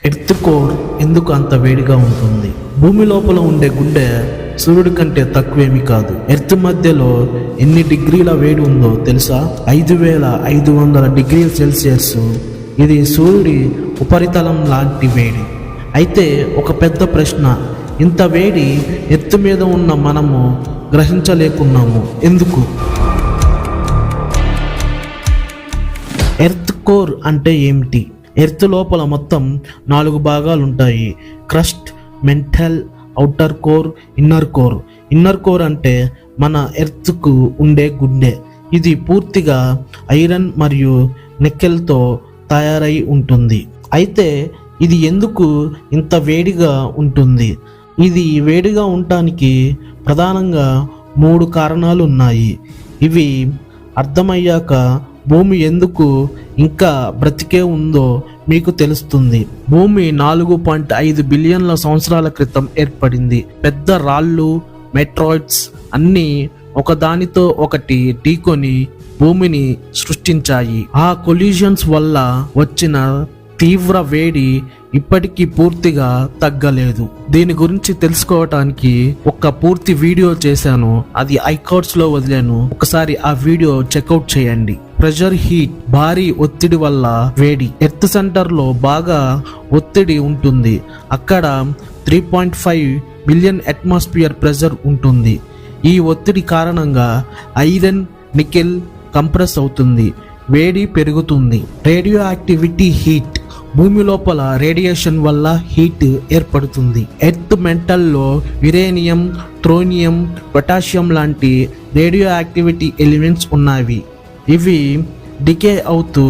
Earth core ఎందుకు అంత వేడిగా ఉంటుంది? భూమి లోపల ఉండే గుండె సూర్యుడి కంటే తక్కువేమీ కాదు. ఎర్త్ మధ్యలో ఎన్ని డిగ్రీల వేడి ఉందో తెలుసా? 5500 డిగ్రీల సెల్సియస్. ఇది సూర్యుడి ఉపరితలం లాంటి వేడి. అయితే ఒక పెద్ద ప్రశ్న, ఇంత వేడి ఎర్త్ మీద ఉన్న మనము గ్రహించలేకున్నాము ఎందుకు? ఎర్త్ కోర్ అంటే ఏమిటి? ఎర్త్ లోపల మొత్తం 4 భాగాలు ఉంటాయి. Crust, mental, outer core, inner core. Inner core అంటే మన ఎర్త్కు ఉండే గుండె. ఇది పూర్తిగా ఐరన్ మరియు నికెల్తో తయారై ఉంటుంది. అయితే ఇది ఎందుకు ఇంత వేడిగా ఉంటుంది? ఇది వేడిగా ఉండటానికి ప్రధానంగా 3 కారణాలు ఉన్నాయి. ఇవి అర్థమయ్యాక భూమి ఎందుకు ఇంకా బ్రతికే ఉందో మీకు తెలుస్తుంది. భూమి 4.5 బిలియన్ల సంవత్సరాల క్రితం ఏర్పడింది. పెద్ద రాళ్ళు, మెట్రాయిడ్స్ అన్నీ ఒకదానితో ఒకటి ఢీకొని భూమిని సృష్టించాయి. ఆ కొలిజన్స్ వల్ల వచ్చిన తీవ్ర వేడి ఇప్పటికీ పూర్తిగా తగ్గలేదు. దీని గురించి తెలుసుకోవటానికి ఒక పూర్తి వీడియో చేశాను, అది ఐకార్డ్స్ లో వదిలాను, ఒకసారి ఆ వీడియో చెక్అవుట్ చేయండి. ప్రెషర్ హీట్, భారీ ఒత్తిడి వల్ల వేడి. ఎర్త్ సెంటర్ లో బాగా ఒత్తిడి ఉంటుంది. అక్కడ 3.5 బిలియన్ అట్మాస్ఫియర్ ప్రెషర్ ఉంటుంది. ఈ ఒత్తిడి కారణంగా ఐరన్, నికెల్ కంప్రెస్ అవుతుంది, వేడి పెరుగుతుంది. రేడియో యాక్టివిటీ హీట్, భూమి లోపల రేడియేషన్ వల్ల హీట్ ఏర్పడుతుంది. ఎర్త్ మెంటల్లో యురేనియం, థ్రోనియం, పొటాషియం లాంటి రేడియో యాక్టివిటీ ఎలిమెంట్స్ ఉన్నవి. ఇవి డికే అవుతూ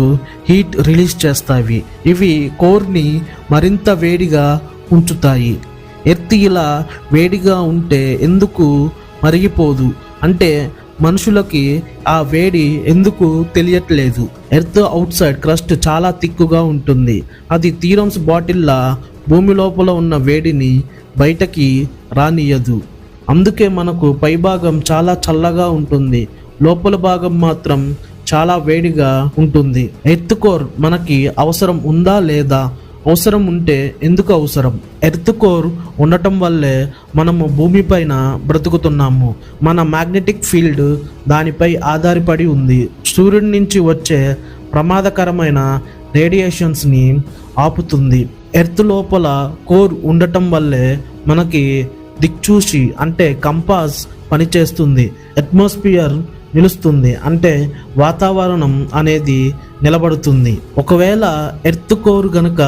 హీట్ రిలీజ్ చేస్తాయి. ఇవి కోర్ని మరింత వేడిగా ఉంచుతాయి. ఎర్త్ ఇలా వేడిగా ఉంటే ఎందుకు మరిగిపోదు అంటే మనుషులకి ఆ వేడి ఎందుకు తెలియట్లేదు? ఎర్త్ అవుట్ సైడ్ క్రస్ట్ చాలా తిక్కుగా ఉంటుంది. అది థీరమ్స్ బాటిల్లా భూమి లోపల ఉన్న వేడిని బయటకి రానియదు. అందుకే మనకు పైభాగం చాలా చల్లగా ఉంటుంది, లోపల భాగం మాత్రం చాలా వేడిగా ఉంటుంది. ఎర్త్ కోర్ మనకి అవసరం ఉందా లేదా? అవసరం ఉంటే ఎందుకు అవసరం? ఎర్త్ కోర్ ఉండటం వల్లే మనము భూమిపైన బ్రతుకుతున్నాము. మన మ్యాగ్నెటిక్ ఫీల్డ్ దానిపై ఆధారపడి ఉంది. సూర్యుడి నుంచి వచ్చే ప్రమాదకరమైన రేడియేషన్స్ని ఆపుతుంది. ఎర్త్ లోపల కోర్ ఉండటం వల్లే మనకి దిక్చూసి అంటే కంపాస్ పనిచేస్తుంది. అట్మాస్ఫియర్ నిలుస్తుంది అంటే వాతావరణం అనేది నిలబడుతుంది. ఒకవేళ ఎర్త్ కోర్ గనుక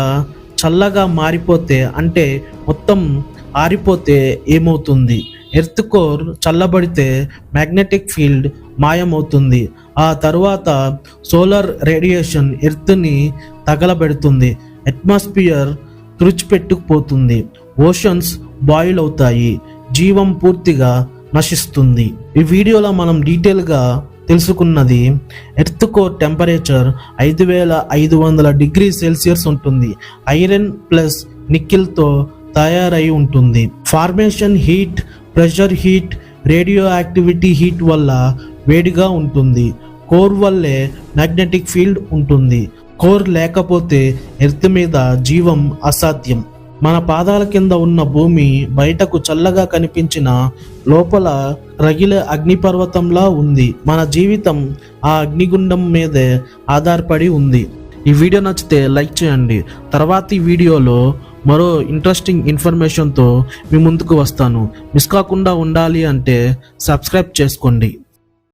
చల్లగా మారిపోతే అంటే మొత్తం ఆరిపోతే ఏమవుతుంది? ఎర్త్ కోర్ చల్లబడితే మ్యాగ్నెటిక్ ఫీల్డ్ మాయమవుతుంది. ఆ తరువాత సోలార్ రేడియేషన్ ఎర్త్ని తగలబెడుతుంది. అట్మాస్ఫియర్ తుడిచిపెట్టుకుపోతుంది. ఓషన్స్ బాయిల్ అవుతాయి. జీవం పూర్తిగా నశిస్తుంది. ఈ వీడియోలో మనం డీటెయిల్గా తెలుసుకున్నది earth core temperature 5500 degree Celsius ఉంటుంది. ఐరన్ ప్లస్ నికెల్తో తయారై ఉంటుంది. Formation heat, pressure heat, radioactivity heat వల్ల వేడిగా ఉంటుంది. కోర్ వల్లే మ్యాగ్నెటిక్ ఫీల్డ్ ఉంటుంది. కోర్ లేకపోతే ఎర్త్ మీద జీవం అసాధ్యం. మన పాదాల కింద ఉన్న భూమి బయటకు చల్లగా కనిపించిన లోపల రగిలే అగ్నిపర్వతంలా ఉంది. మన జీవితం ఆ అగ్నిగుండం మీదే ఆధారపడి ఉంది. ఈ వీడియో నచ్చితే లైక్ చేయండి. తర్వాతి వీడియోలో మరో ఇంట్రెస్టింగ్ ఇన్ఫర్మేషన్తో మీ ముందుకు వస్తాను. మిస్ కాకుండా ఉండాలి అంటే సబ్స్క్రైబ్ చేసుకోండి.